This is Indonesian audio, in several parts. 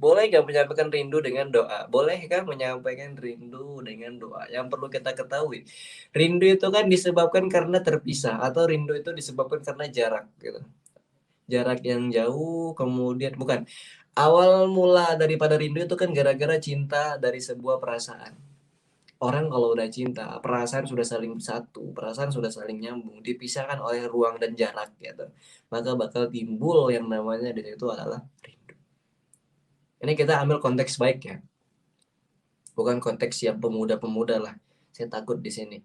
Boleh nggak menyampaikan rindu dengan doa? Bolehkah menyampaikan rindu dengan doa? Yang perlu kita ketahui, rindu itu kan disebabkan karena terpisah atau rindu itu disebabkan karena jarak gitu. Jarak yang jauh kemudian bukan, awal mula daripada rindu itu kan gara-gara cinta dari sebuah perasaan. Orang kalau udah cinta, perasaan sudah saling satu, perasaan sudah saling nyambung, dipisahkan oleh ruang dan jarak gitu. Maka bakal timbul yang namanya di situ adalah rindu. Ini kita ambil konteks baik ya, bukan konteks yang pemuda-pemuda lah. Saya takut di sini.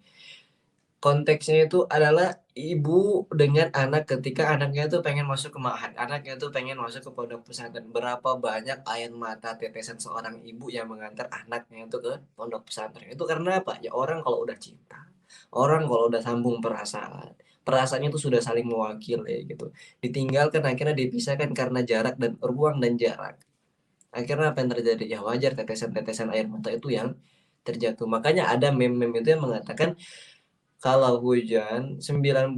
Konteksnya itu adalah ibu dengan anak ketika anaknya tuh pengen masuk ke ma'had, anaknya tuh pengen masuk ke pondok pesantren. Berapa banyak air mata tetesan seorang ibu yang mengantar anaknya itu ke pondok pesantren. Itu karena apa? Ya orang kalau udah cinta, orang kalau udah sambung perasaan, perasaannya itu sudah saling mewakili gitu. Ditinggalkan akhirnya dipisahkan karena jarak dan ruang dan jarak. Akhirnya apa yang terjadi? Ya wajar tetesan-tetesan air mata itu yang terjatuh. Makanya ada meme-meme itu yang mengatakan kalau hujan 99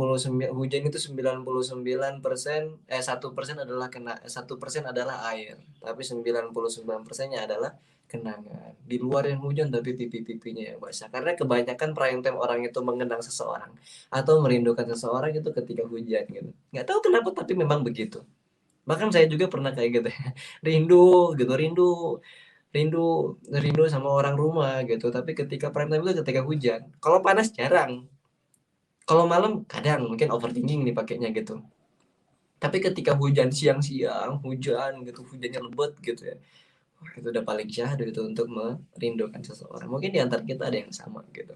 hujan itu 99% 1% adalah 1% adalah air, tapi 99%-nya adalah kenangan. Di luar yang hujan tapi pipi-pipinya yang basah. Karena kebanyakan prime time orang itu mengenang seseorang atau merindukan seseorang itu ketika hujan gitu. Nggak tahu kenapa tapi memang begitu. Bahkan saya juga pernah kayak gitu ya. Rindu gitu, rindu rindu sama orang rumah gitu. Tapi ketika prime time itu ketika hujan. Kalau panas jarang. Kalau malam kadang mungkin overthinking nih pakainya gitu. Tapi ketika hujan siang-siang, hujan gitu, hujannya lebat gitu ya. Wah, itu udah paling syahdu itu untuk merindukan seseorang. Mungkin di antara kita ada yang sama gitu.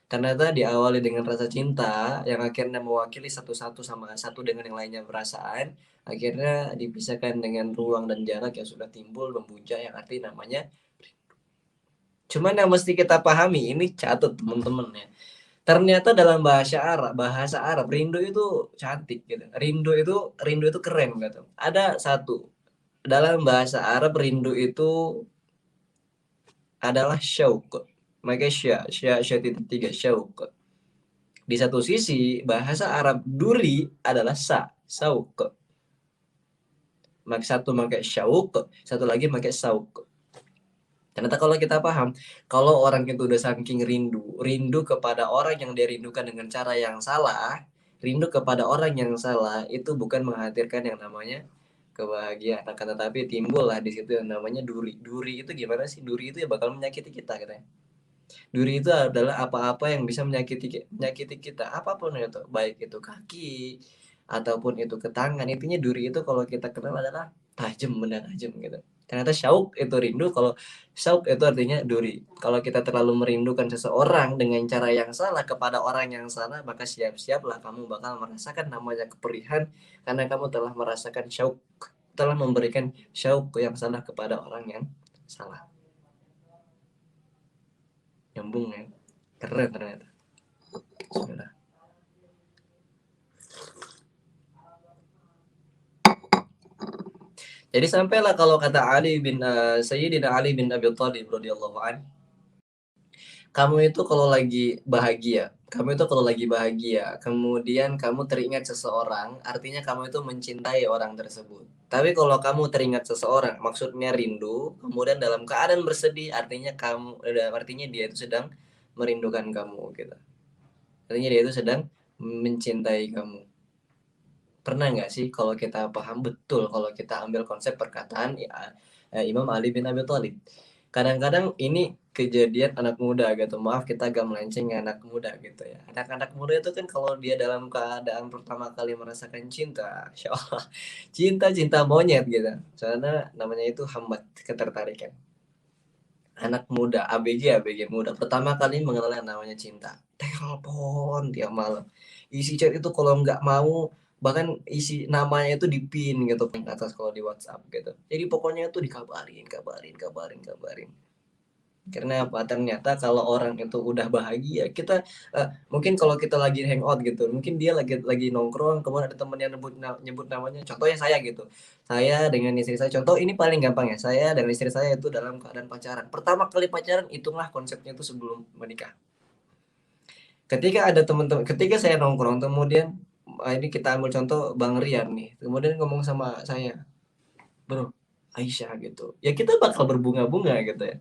Karena tadi diawali dengan rasa cinta yang akhirnya mewakili satu-satu sama satu dengan yang lainnya perasaan, akhirnya dipisahkan dengan ruang dan jarak yang sudah timbul membuncah yang arti namanya. Cuman yang mesti kita pahami ini catat teman-teman ya. Ternyata dalam bahasa Arab rindu itu cantik gitu. Rindu itu keren gitu. Ada satu dalam bahasa Arab rindu itu adalah syauq. Maka sya titik tiga syauq. Di satu sisi bahasa Arab duri adalah sauq. Maka satu pakai syauq, satu lagi pakai sauq. Ternyata kalau kita paham, kalau orang itu udah saking rindu kepada orang yang dia rindukan dengan cara yang salah, rindu kepada orang yang salah itu bukan menghadirkan yang namanya kebahagiaan, akan tetapi timbul lah di situ yang namanya duri. Duri itu gimana sih? Duri itu ya bakal menyakiti kita katanya. Duri itu adalah apa-apa yang bisa menyakiti kita, apapun itu, baik itu kaki ataupun itu ke tangan. Intinya duri itu kalau kita kenal adalah tajam, benda tajam gitu. Ternyata syauq itu rindu, kalau syauq itu artinya duri. Kalau kita terlalu merindukan seseorang dengan cara yang salah kepada orang yang salah, maka siap-siaplah kamu bakal merasakan namanya keperihan karena kamu telah merasakan syauq, telah memberikan syauq yang salah kepada orang yang salah. Nyambung ya, keren ternyata. Bismillah. Jadi sampailah kalau kata Sayyidina Ali bin Abi Thalib radhiyallahu an, kamu itu kalau lagi bahagia, kemudian kamu teringat seseorang, artinya kamu itu mencintai orang tersebut. Tapi kalau kamu teringat seseorang, maksudnya rindu, kemudian dalam keadaan bersedih, artinya dia itu sedang merindukan kamu gitu. Artinya dia itu sedang mencintai kamu. Pernah nggak sih kalau kita paham betul, kalau kita ambil konsep perkataan ya, Imam Ali bin Abi Thalib. Kadang-kadang ini kejadian anak muda gitu. Maaf kita agak melenceng ya, anak muda gitu ya. Anak-anak muda itu kan kalau dia dalam keadaan pertama kali merasakan cinta, Insya Allah, cinta monyet gitu. Soalnya namanya itu hambat, ketertarikan. Anak muda, ABG muda, pertama kali mengenal yang namanya cinta. Telepon tiap malam. Isi chat itu kalau nggak mau, bahkan isi namanya itu di pin gitu pin atas kalau di WhatsApp gitu. Jadi pokoknya itu dikabarin, kabarin, kabarin, kabarin. Karena apa? Ternyata kalau orang itu udah bahagia, kita mungkin kalau kita lagi hangout gitu, mungkin dia lagi nongkrong, kemudian ada temen yang nyebut namanya, contohnya saya gitu. Saya dengan istri saya, contoh ini paling gampang ya. Saya dan istri saya itu dalam keadaan pacaran. Pertama kali pacaran, itulah konsepnya itu sebelum menikah. Ketika saya nongkrong, kemudian ini kita ambil contoh Bang Rian nih, kemudian ngomong sama saya, bro, Aisyah gitu. Ya kita bakal berbunga-bunga gitu ya.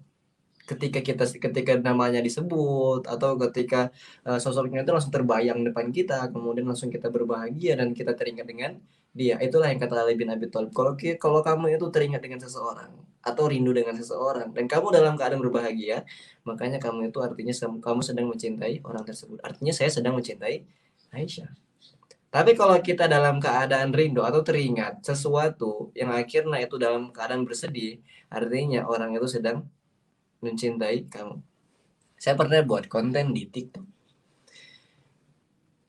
Ketika namanya disebut atau ketika sosoknya itu langsung terbayang depan kita, kemudian langsung kita berbahagia dan kita teringat dengan dia. Itulah yang kata Ali bin Abi Thalib. Kalau kamu itu teringat dengan seseorang atau rindu dengan seseorang dan kamu dalam keadaan berbahagia, makanya kamu itu artinya kamu sedang mencintai orang tersebut. Artinya saya sedang mencintai Aisyah. Tapi kalau kita dalam keadaan rindu atau teringat sesuatu yang akhirnya itu dalam keadaan bersedih, artinya orang itu sedang mencintai kamu. Saya pernah buat konten di TikTok.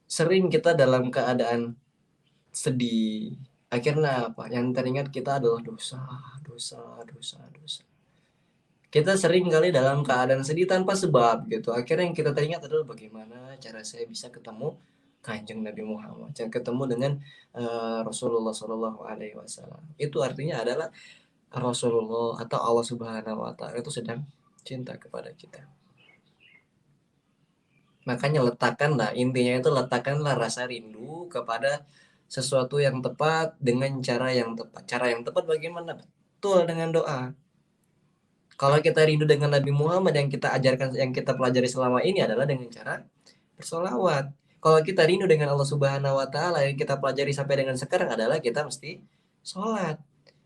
Sering kita dalam keadaan sedih. Akhirnya apa? Yang teringat kita adalah dosa, dosa, dosa, dosa. Kita sering kali dalam keadaan sedih tanpa sebab gitu. Akhirnya yang kita teringat adalah bagaimana cara saya bisa ketemu Kanjeng Nabi Muhammad, ketemu dengan Rasulullah Shallallahu Alaihi Wasallam. Itu artinya adalah Rasulullah atau Allah Subhanahu Wa Taala itu sedang cinta kepada kita. Makanya letakkanlah, intinya itu letakkanlah rasa rindu kepada sesuatu yang tepat dengan cara yang tepat. Cara yang tepat bagaimana? Betul, dengan doa. Kalau kita rindu dengan Nabi Muhammad yang kita ajarkan, yang kita pelajari selama ini adalah dengan cara bersolawat. Kalau kita rindu dengan Allah Subhanahu Wa Taala yang kita pelajari sampai dengan sekarang adalah kita mesti sholat.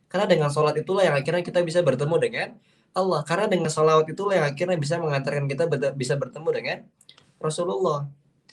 Karena dengan sholat itulah yang akhirnya kita bisa bertemu dengan Allah. Karena dengan sholawat itulah yang akhirnya bisa mengantarkan kita bisa bertemu dengan Rasulullah.